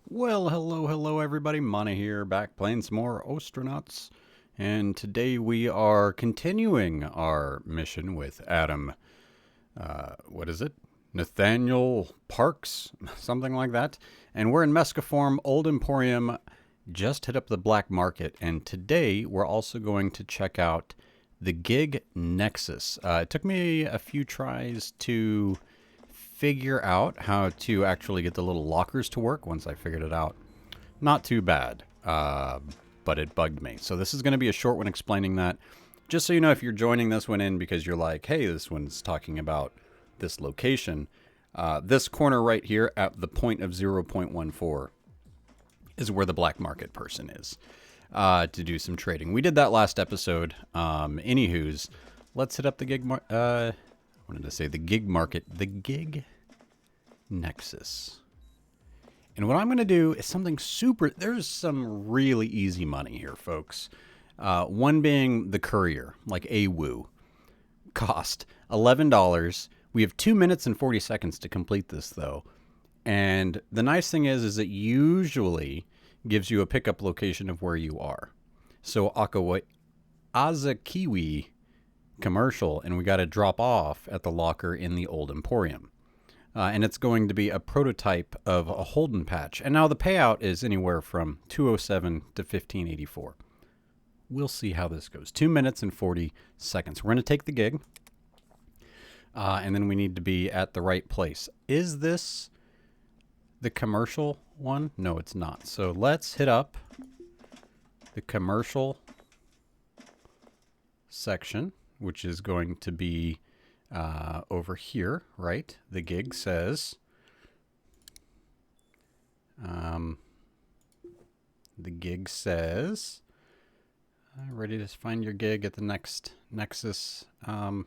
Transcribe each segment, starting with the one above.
Well, hello everybody. Monte here, back playing some more Ostranauts. And today we are continuing our mission with Adam, what is it? Nathaniel Parks, something like that. And we're in Mescaform, Old Emporium, just hit up the black market. And today we're also going to check out the gig Nexus. It took me a few tries to figure out how to actually get the little lockers to work. Once I figured it out, not too bad, but it bugged me. So this is going to be a short one explaining that. Just so you know, if you're joining this one in because you're like, hey, this one's talking about this location, this corner right here at the point of 0.14 is where the black market person is to do some trading. We did that last episode. Anywho's, let's hit up the gig I wanted to say the gig market, the gig Nexus. And what I'm going to do is something super, there's some really easy money here, folks. One being the courier, like AWOO. Cost $11. We have 2 minutes and 40 seconds to complete this, though. And the nice thing is it usually gives you a pickup location of where you are. So Azakiwi commercial, and we got to drop off at the locker in the Old Emporium. And it's going to be a prototype of a Holden patch. And now the payout is anywhere from 207 to 1584. We'll see how this goes. 2 minutes and 40 seconds. We're going to take the gig. And then we need to be at the right place. Is this the commercial one? No, it's not. So let's hit up the commercial section, which is going to be over here, right? The gig says, ready to find your gig at the next Nexus. I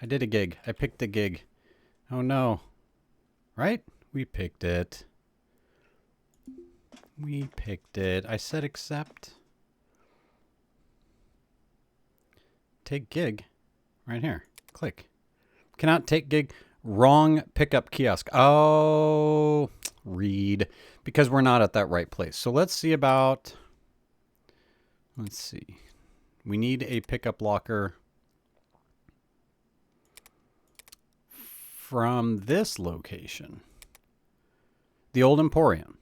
did a gig. I picked a gig. Oh no. Right? We picked it. I said accept. Take gig. Right here. Click. Cannot take gig. Wrong pickup kiosk. Oh, read. Because we're not at that right place. So let's see. We need a pickup locker from this location. The Old Emporium.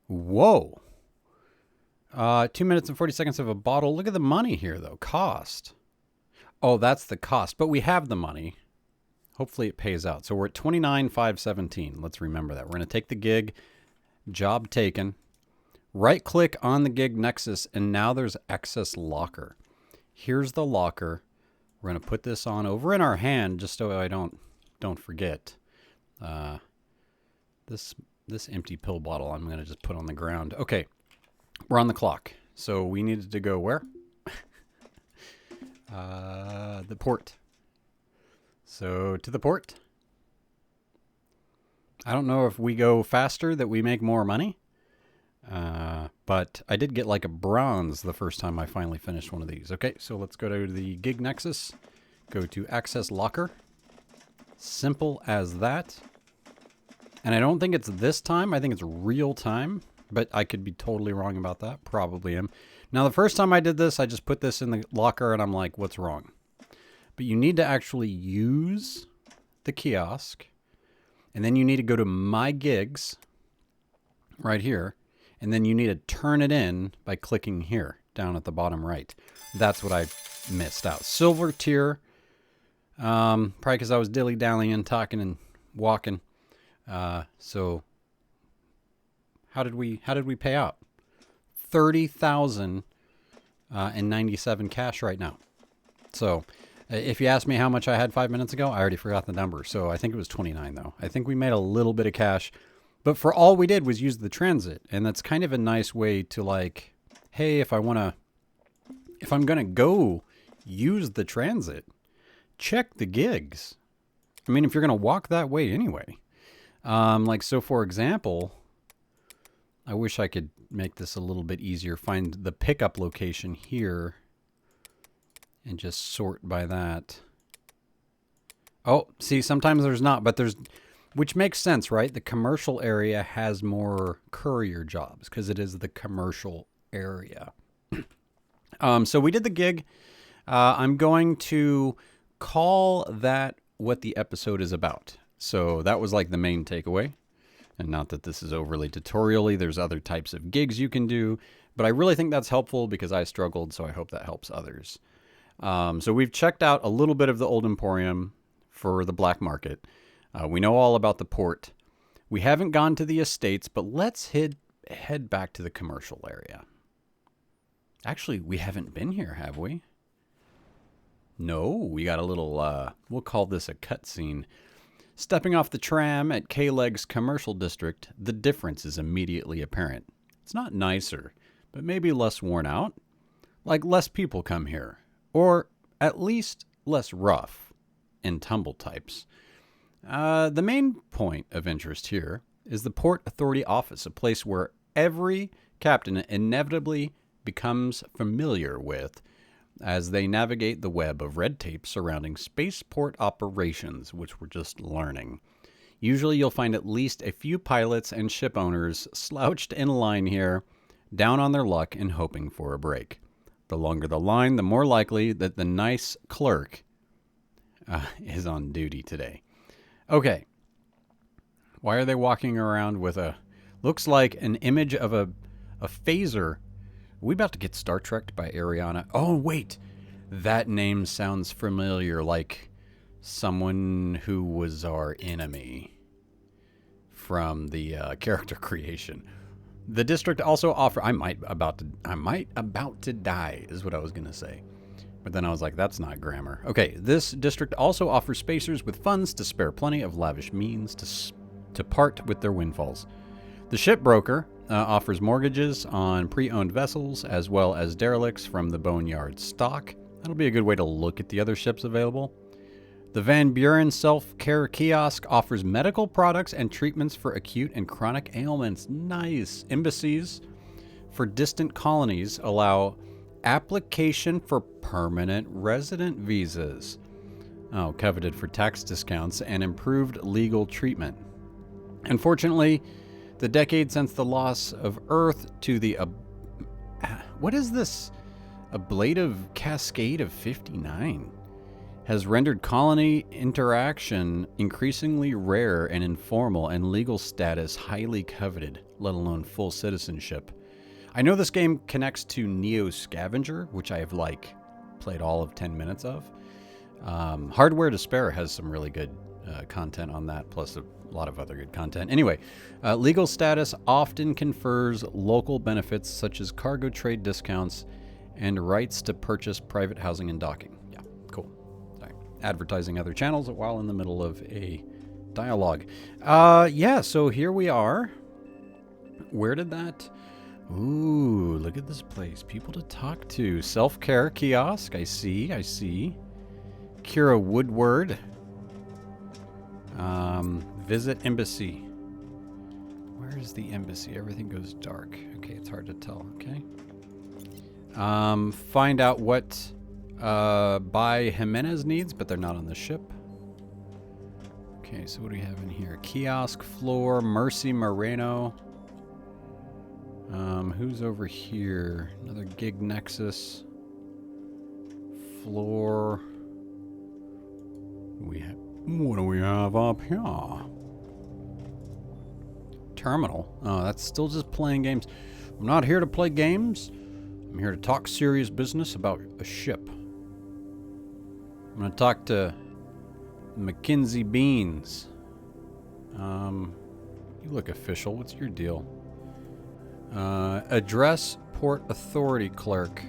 Whoa. 2 minutes and 40 seconds of a bottle. Look at the money here, though. Cost. Oh, that's the cost. But we have the money. Hopefully it pays out. So we're at 29,517. Let's remember that. We're going to take the gig. Job taken. Right click on the gig Nexus. And now there's excess locker. Here's the locker. We're going to put this on over in our hand just so I don't forget. This empty pill bottle I'm going to just put on the ground. Okay. We're on the clock. So we needed to go where? The port. So to the port. I don't know if we go faster that we make more money. But I did get like a bronze the first time I finally finished one of these. Okay, so let's go to the gig Nexus. Go to access locker. Simple as that. And I don't think it's this time. I think it's real time. But I could be totally wrong about that. Probably am. Now, the first time I did this, I just put this in the locker and I'm like, what's wrong? But you need to actually use the kiosk. And then you need to go to My Gigs right here. And then you need to turn it in by clicking here down at the bottom right. That's what I missed out. Silver tier. Probably because I was dilly-dallying, talking and walking. So how did we pay out? 30,097 cash right now. So if you ask me how much I had 5 minutes ago, I already forgot the number. So I think it was 29 though. I think we made a little bit of cash, but for all we did was use the transit. And that's kind of a nice way to like, hey, if I'm going to go use the transit, check the gigs. I mean, if you're going to walk that way anyway, so for example, I wish I could make this a little bit easier. Find the pickup location here and just sort by that. Oh, see, sometimes there's not, but Which makes sense, right? The commercial area has more courier jobs because it is the commercial area. So we did the gig. I'm going to call that what the episode is about. So that was like the main takeaway. And not that this is overly tutorial-y. There's other types of gigs you can do. But I really think that's helpful because I struggled, so I hope that helps others. So we've checked out a little bit of the Old Emporium for the black market. We know all about the port. We haven't gone to the estates, but let's head back to the commercial area. Actually, we haven't been here, have we? No, we got a little, we'll call this a cutscene. Stepping off the tram at K-Leg's commercial district, the difference is immediately apparent. It's not nicer, but maybe less worn out. Like less people come here. Or at least less rough and tumble types. The main point of interest here is the Port Authority office, a place where every captain inevitably becomes familiar with as they navigate the web of red tape surrounding spaceport operations, which we're just learning. Usually you'll find at least a few pilots and ship owners slouched in line here, down on their luck and hoping for a break. The longer the line, the more likely that the nice clerk is on duty today. Okay. Why are they walking around with looks like an image of a phaser? Are we about to get Star Trek'd by Ariana? Oh, wait. That name sounds familiar, like someone who was our enemy from the character creation. The district also I might about to die is what I was going to say. But then I was like, that's not grammar. Okay, this district also offers spacers with funds to spare plenty of lavish means to part with their windfalls. The shipbroker offers mortgages on pre-owned vessels as well as derelicts from the boneyard stock. That'll be a good way to look at the other ships available. The Van Buren self-care kiosk offers medical products and treatments for acute and chronic ailments. Nice. Embassies for distant colonies allow application for permanent resident visas. Oh, coveted for tax discounts and improved legal treatment. Unfortunately, the decade since the loss of Earth to the... what is this? Ablative Cascade of 59 has rendered colony interaction increasingly rare and informal, and legal status highly coveted, let alone full citizenship. I know this game connects to Neo Scavenger, which I have played all of 10 minutes of. Hardware to Spare has some really good content on that, plus a lot of other good content. Anyway, legal status often confers local benefits such as cargo trade discounts and rights to purchase private housing and docking. Yeah, cool. Sorry. Advertising other channels while in the middle of a dialogue. Yeah, so here we are. Where did that... Ooh, look at this place. People to talk to. Self-care kiosk. I see. Kira Woodward. Visit embassy. Where is the embassy? Everything goes dark. Okay, it's hard to tell. Okay. Find out what By Jimenez needs, but they're not on the ship. Okay, so what do we have in here? Kiosk floor. Mercy Moreno. Who's over here? Another gig Nexus. Floor. What do we have up here? Terminal. Oh, that's still just playing games. I'm not here to play games. I'm here to talk serious business about a ship. I'm going to talk to Mackenzie Beans. You look official. What's your deal? Address Port Authority Clerk.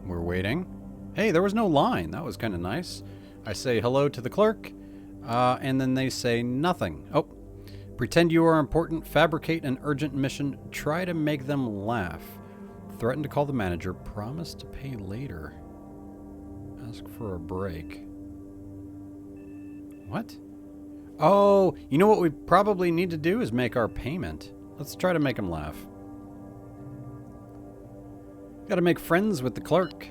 We're waiting. Hey, there was no line. That was kind of nice. I say hello to the clerk, and then they say nothing. Oh, pretend you are important. Fabricate an urgent mission. Try to make them laugh. Threaten to call the manager. Promise to pay later. Ask for a break. What? Oh, you know what we probably need to do is make our payment. Let's try to make him laugh. Gotta make friends with the clerk.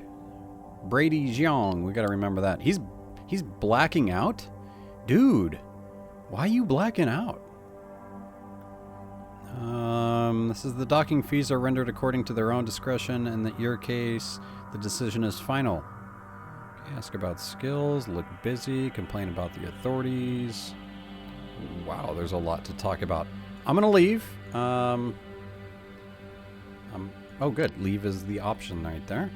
Brady Jiang, we gotta remember that. He's blacking out. Dude, why are you blacking out? This is the docking fees are rendered according to their own discretion, and in your case, the decision is final. Okay, ask about skills, look busy, complain about the authorities. Wow, there's a lot to talk about. I'm gonna leave. Oh, good. Leave is the option right there.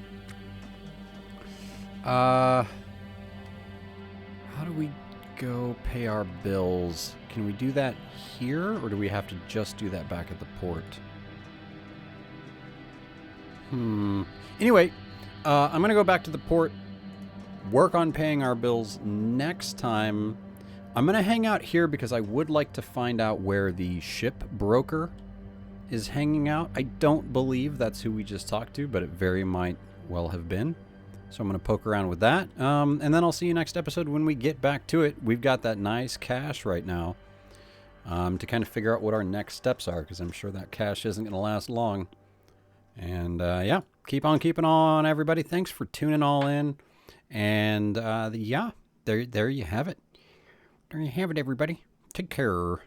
How do we go pay our bills? Can we do that here, or do we have to just do that back at the port? Anyway, I'm going to go back to the port, work on paying our bills next time. I'm going to hang out here because I would like to find out where the ship broker is hanging out. I don't believe that's who we just talked to, but it very might well have been. So I'm going to poke around with that. And then I'll see you next episode when we get back to it. We've got that nice cash right now to kind of figure out what our next steps are, because I'm sure that cash isn't going to last long. And yeah, keep on keeping on, everybody. Thanks for tuning all in. And yeah, there you have it. There you have it, everybody. Take care.